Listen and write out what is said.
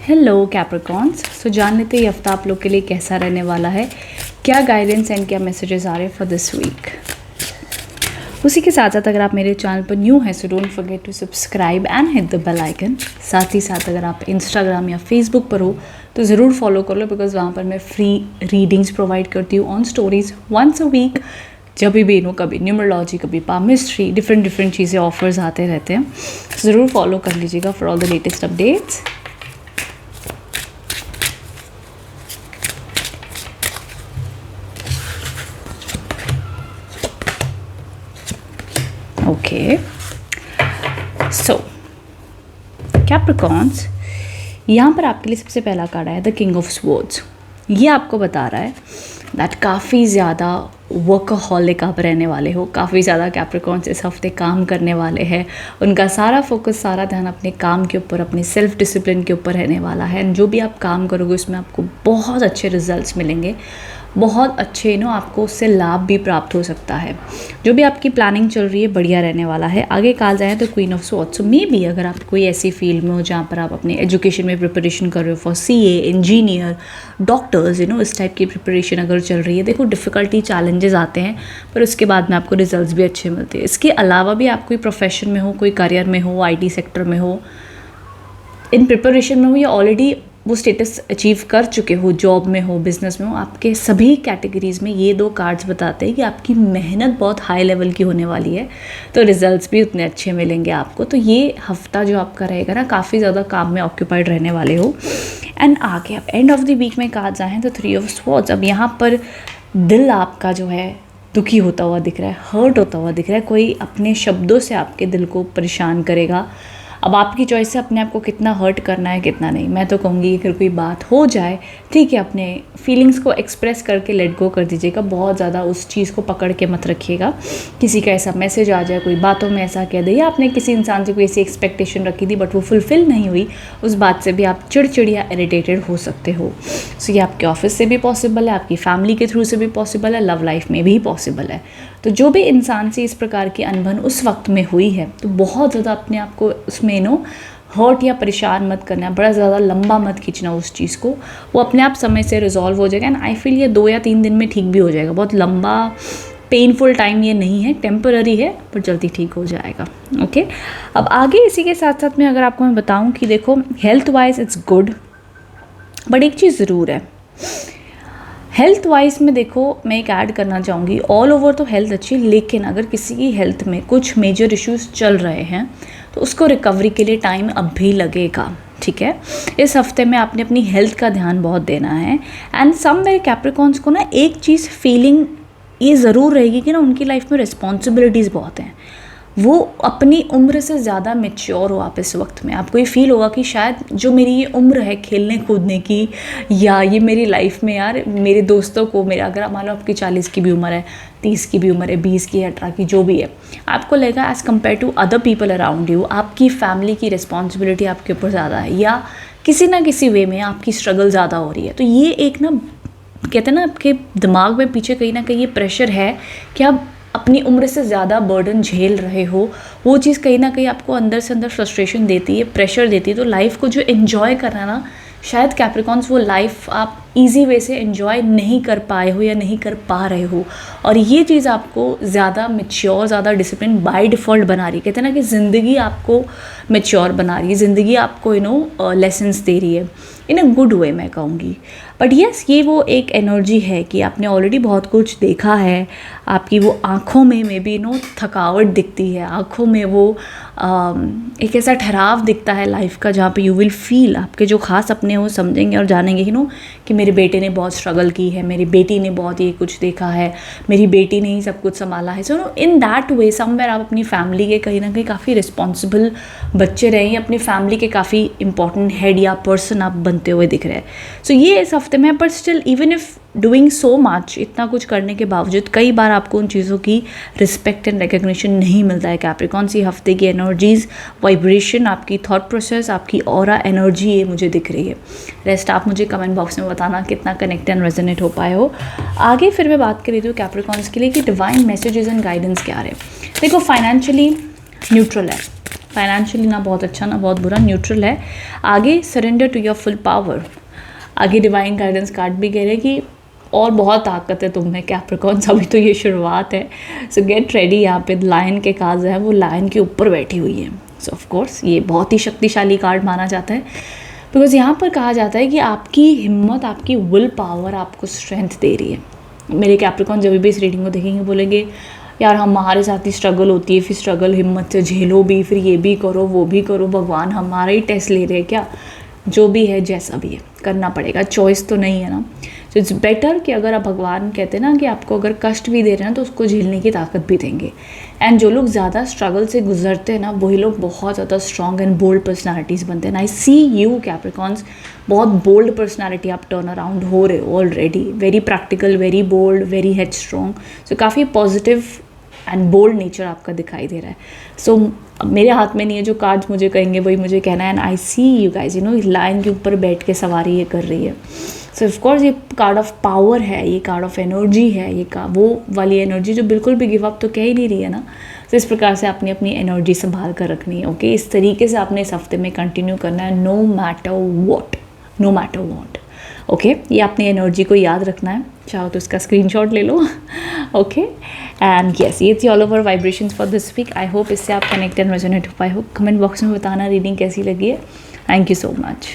Hello Capricorns. सो जान लेते ये हफ्ता आप लोग के लिए कैसा रहने वाला है, क्या गाइडेंस एंड क्या मैसेजेस आ रहे हैं फॉर दिस वीक। उसी के साथ साथ अगर आप मेरे चैनल पर न्यू हैं so don't forget to subscribe and hit the bell icon. साथ ही साथ अगर आप इंस्टाग्राम या फेसबुक पर हो तो ज़रूर फॉलो कर लो, बिकॉज वहाँ पर मैं फ्री रीडिंग्स प्रोवाइड करती हूँ on stories once a week. जब भी नो, कभी न्यूमरोलॉजी, कभी पामिस्ट्री, डिफरेंट चीज़ें ऑफर्स आते रहते हैं। ज़रूर फॉलो कर लीजिएगा for all the latest updates. Okay, so Capricorns, यहाँ पर आपके लिए सबसे पहला कार्ड आया द किंग ऑफ स्वॉर्ड्स। ये आपको बता रहा है दैट काफ़ी ज़्यादा वर्कहॉलिक आप रहने वाले हो। काफ़ी ज़्यादा कैप्रिकॉर्न्स इस हफ्ते काम करने वाले हैं। उनका सारा फोकस, सारा ध्यान अपने काम के ऊपर, अपने सेल्फ डिसिप्लिन के ऊपर रहने वाला है। एंड जो भी आप काम करोगे उसमें आपको बहुत अच्छे रिजल्ट्स मिलेंगे, बहुत अच्छे आपको उससे लाभ भी प्राप्त हो सकता है। जो भी आपकी प्लानिंग चल रही है बढ़िया रहने वाला है। आगे कहा जाए तो queen of swords, so may be अगर आप कोई ऐसी फील्ड में हो जहाँ पर आप अपने एजुकेशन में प्रिपरेशन कर रहे हो फॉर सीए, इंजीनियर, डॉक्टर्स, इस टाइप की प्रिपरेशन अगर चल रही है, देखो डिफ़िकल्टी, चैलेंजेस आते हैं पर उसके बाद में आपको रिजल्ट्स भी अच्छे मिलते हैं। इसके अलावा भी आप कोई प्रोफेशन में हो, कोई करियर में हो, आईटी सेक्टर में हो, इन प्रिपरेशन में हो या ऑलरेडी वो स्टेटस अचीव कर चुके हो, जॉब में हो, बिजनेस में हो, आपके सभी कैटेगरीज में ये दो कार्ड्स बताते हैं कि आपकी मेहनत बहुत हाई लेवल की होने वाली है, तो रिजल्ट्स भी उतने अच्छे मिलेंगे आपको। तो ये हफ्ता जो आपका रहेगा ना, काफ़ी ज़्यादा काम में ऑक्यूपाइड रहने वाले हो। एंड आगे अब एंड ऑफ द वीक में कहा जाए तो थ्री ऑफ स्वॉर्ड्स। अब यहाँ पर दिल आपका जो है दुखी होता हुआ दिख रहा है, हर्ट होता हुआ दिख रहा है। कोई अपने शब्दों से आपके दिल को परेशान करेगा। अब आपकी चॉइस है अपने आप को कितना हर्ट करना है, कितना नहीं। मैं तो कहूँगी अगर कोई बात हो जाए, ठीक है, अपने फीलिंग्स को एक्सप्रेस करके लेट गो कर दीजिएगा। बहुत ज़्यादा उस चीज़ को पकड़ के मत रखिएगा। किसी का ऐसा मैसेज आ जाए, कोई बातों में ऐसा कह दे, या आपने किसी इंसान से कोई ऐसी एक्सपेक्टेशन रखी थी बट वो फुलफ़िल नहीं हुई, उस बात से भी आप चिड़चिड़िया इरिटेटेड हो सकते हो। सो ये आपके ऑफिस से भी पॉसिबल है, आपकी फैमिली के थ्रू से भी पॉसिबल है, लव लाइफ में भी पॉसिबल है। तो जो भी इंसान से इस प्रकार की अनबन उस वक्त में हुई है, तो बहुत ज़्यादा अपने आप को उसमें हर्ट या परेशान मत करना, बड़ा ज़्यादा लंबा मत खींचना उस चीज़ को। वो अपने आप समय से रिजॉल्व हो जाएगा। एंड आई फील ये 2 या 3 दिन में ठीक भी हो जाएगा। बहुत लंबा पेनफुल टाइम ये नहीं है, टेम्पररी है, पर जल्दी ठीक हो जाएगा। ओके, अब आगे इसी के साथ साथ में अगर आपको मैं बताऊँ कि देखो health wise it's good, but एक चीज़ ज़रूर है हेल्थ वाइज में। देखो मैं एक ऐड करना चाहूँगी, ऑल ओवर तो हेल्थ अच्छी, लेकिन अगर किसी की हेल्थ में कुछ मेजर इश्यूज चल रहे हैं तो उसको रिकवरी के लिए टाइम अब भी लगेगा। ठीक है, इस हफ्ते में आपने अपनी हेल्थ का ध्यान बहुत देना है। एंड सम मेरे कैप्रिकॉर्न्स को ना एक चीज़ फीलिंग ये ज़रूर रहेगी कि ना उनकी लाइफ में रिस्पॉन्सिबिलिटीज़ बहुत हैं। वो अपनी उम्र से ज़्यादा मैच्योर हो आप इस वक्त में। आपको ये फील होगा कि शायद जो मेरी ये उम्र है खेलने कूदने की, या ये मेरी लाइफ में यार मेरे दोस्तों को, मेरा अगर मान लो आपकी 40 की भी उम्र है, 30 की भी उम्र है, 20 की, 18 की, जो भी है, आपको लगेगा as compare to other people around you आपकी फैमिली की रिस्पॉन्सिबिलिटी आपके ऊपर ज़्यादा है, या किसी ना किसी वे में आपकी स्ट्रगल ज़्यादा हो रही है। तो ये एक ना कहते हैं ना आपके दिमाग में पीछे कहीं ना कहीं ये प्रेशर है कि आप अपनी उम्र से ज़्यादा बर्डन झेल रहे हो। वो चीज़ कहीं ना कहीं आपको अंदर से अंदर फ्रस्ट्रेशन देती है, प्रेशर देती है। तो लाइफ को जो एन्जॉय करना ना, शायद कैप्रिकॉर्न्स वो लाइफ आप इजी वे से एंजॉय नहीं कर पाए हो या नहीं कर पा रहे हो, और ये चीज़ आपको ज़्यादा मैच्योर, ज़्यादा डिसिप्लिन बाय डिफ़ॉल्ट बना रही है। कहते हैं ना कि ज़िंदगी आपको मैच्योर बना रही है, ज़िंदगी आपको लेसन्स दे रही है इन अ गुड वे, मैं कहूँगी। बट यस, ये वो एक एनर्जी है कि आपने ऑलरेडी बहुत कुछ देखा है। आपकी वो आँखों में मे बी थकावट दिखती है, आँखों में वो एक ऐसा ठहराव दिखता है लाइफ का, जहाँ पे यू विल फील, आपके जो खास अपने हो समझेंगे और जानेंगे कि मेरे बेटे ने बहुत स्ट्रगल की है, मेरी बेटी ने बहुत ये कुछ देखा है, मेरी बेटी ने ही सब कुछ संभाला है। सो इन दैट वे समवेयर आप अपनी फैमिली के कहीं ना कहीं काफ़ी रिस्पॉन्सिबल बच्चे रहे हैं, अपनी फैमिली के काफ़ी इंपॉर्टेंट हेड या पर्सन आप बनते हुए दिख रहे हैं। सो ये इस हफ्ते में, पर still even if doing so much, इतना कुछ करने के बावजूद कई बार आपको उन चीज़ों की रिस्पेक्ट एंड रिकग्निशन नहीं मिलता है। कैप्रिकॉर्न सी हफ्ते की एनर्जीज, वाइब्रेशन, आपकी थॉट प्रोसेस, आपकी ऑरा एनर्जी, ये मुझे दिख रही है। रेस्ट आप मुझे कमेंट बॉक्स में बताना कितना कनेक्ट एंड रेजोनेट हो पाए हो। आगे फिर मैं बात कर रही हूँ कैप्रिकॉर्न्स के लिए कि डिवाइन मैसेजेस एंड गाइडेंस क्या आ रहे हैं। देखो फाइनेंशियली न्यूट्रल है, फाइनेंशियली ना बहुत अच्छा ना बहुत बुरा, न्यूट्रल है। आगे surrender to your full power. आगे डिवाइन गाइडेंस कार्ड भी कह रहे हैं कि और बहुत ताकत है तुम में कैप्रिकॉर्न्स, अभी तो ये शुरुआत है। सो गेट रेडी। यहाँ पे लायन के कार्ड है, वो लायन के ऊपर बैठी हुई है। सो ऑफ कोर्स ये बहुत ही शक्तिशाली कार्ड माना जाता है, बिकॉज यहाँ पर कहा जाता है कि आपकी हिम्मत, आपकी विल पावर आपको स्ट्रेंथ दे रही है। मेरे कैप्रिकॉर्न जब भी इस रीडिंग को देखेंगे बोलेंगे यार हमारे साथ ही स्ट्रगल होती है, फिर स्ट्रगल हिम्मत से झेलो भी, फिर ये भी करो वो भी करो, भगवान हमारा ही टेस्ट ले रहे हैं क्या? जो भी है जैसा भी है करना पड़ेगा, चॉइस तो नहीं है ना। सो इट्स बेटर कि अगर आप, भगवान कहते हैं ना कि आपको अगर कष्ट भी दे रहे हैं तो उसको झेलने की ताकत भी देंगे। एंड जो लोग ज़्यादा स्ट्रगल से गुजरते हैं ना, वही लोग बहुत ज़्यादा स्ट्रॉन्ग एंड बोल्ड पर्सनालिटीज़ बनते हैं। आई सी यू कैप्रिकॉर्न्स, बहुत बोल्ड पर्सनालिटी आप टर्न अराउंड हो रहे हो already. Very practical, very bold, very head strong. So काफ़ी पॉजिटिव एंड बोल्ड नेचर आपका दिखाई दे रहा है। सो मेरे हाथ में नहीं है, जो कार्ड्स मुझे कहेंगे वही मुझे कहना है। And I see you guys, you know, lion के ऊपर बैठ के सवारी ये कर रही है। सो ऑफकोर्स ये कार्ड ऑफ पावर है, ये कार्ड ऑफ एनर्जी है, ये वो वाली एनर्जी जो बिल्कुल भी गिव अप तो कह ही नहीं रही है ना। तो इस प्रकार से आपने अपनी एनर्जी संभाल कर रखनी है। ओके, इस तरीके से आपने इस हफ्ते में कंटिन्यू करना है, no matter what, no matter what. Okay, ये अपनी एनर्जी को याद रखना है। चाहो तो इसका स्क्रीनशॉट ले लो। ओके, एंड यस, ये थी all over vibrations for this week. I hope इससे आप कनेक्ट एंड रेजोनेट हो पाए हो। कमेंट बॉक्स में बताना रीडिंग कैसी लगी है। Thank you so much.